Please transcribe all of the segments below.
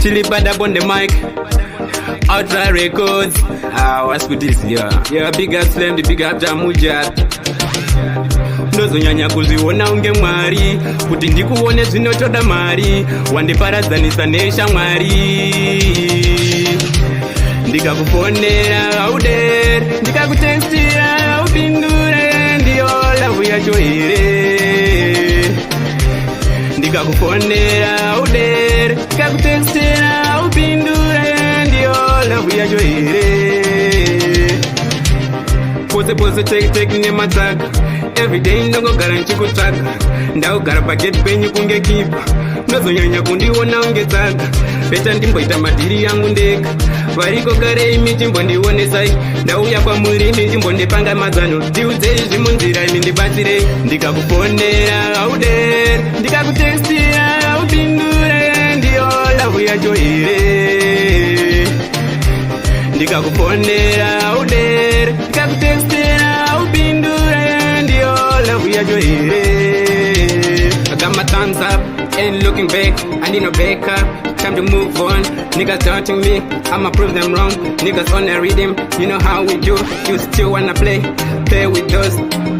Chillibite on the mic. Outside records. What's good this year? Yeah, big up Slam, the big up Jamuja. Ndozonyanya kuziona unge mwari kuti ndikuone zvinotoda mari wandiparadzanisa neshamwari ndikakufonera audere ndikakutextira aupindure ndiyo lavu yacho here ndikakufonera audere ndikakutextira aupindure ndiyo lavu yacho here pose take nematsaga everyday ndongogara nchikutsvaga ndaugara pageti penyu kunge kipa ndozonyanya kundiona unge tsaga beta ndimboita madhiri yangu ndega variko kare imi chimbondionesai ndauya kwamuri imi chimbondipanga mazano ndiudzei zvimunzira imi ndibatsirei ndikakufonera audere ndikakutextira aupindure ndiyo lavu yacho here ndikakufonera audere ndikakutextira aupindure ndiyo lavu yacho here I got my thumbs up, ain't looking back, I need no backup, time to move on, niggas doubting me, I'ma prove them wrong, niggas on a rhythm, you know how we do, you still wanna play with us,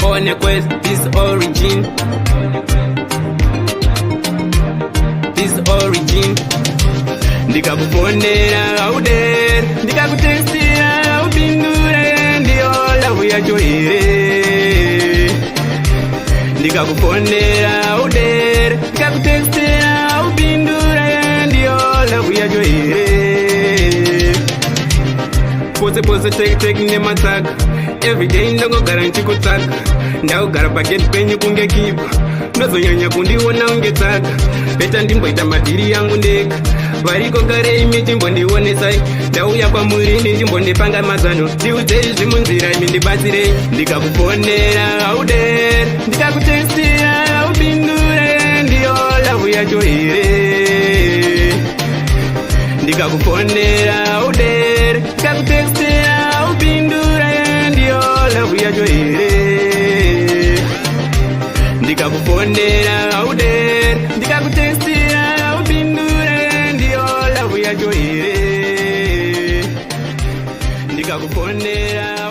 on a quest, this origin, ndikakufonera audere, ndikakutextira aupindure, ndiyo lavu yacho here ndikakufonera audere, ndikakutextira aupindure, ndiyo lavu yacho here pose take nematsaga everyday ndongogara nchikutsvaga ndaugara pageti penyu kunge kipa ndozonyanya kundiona unge tsaga beta ndimboita madhiri yangu ndega variko kare imi chimbondionesai ndauya kwamuri ini chimbondipanga mazano ndiudzei zvimunzira imi ndibatsirei ndikakufonera audere ndikakutextira aupindure ndiyo lavu yacho here ndikakufonera audere ndikakutextira aupindure ndiyo lavu yacho here ndikakufonera audere ndikakutextira aupindure ndiyo lavu yacho here ndikakufonera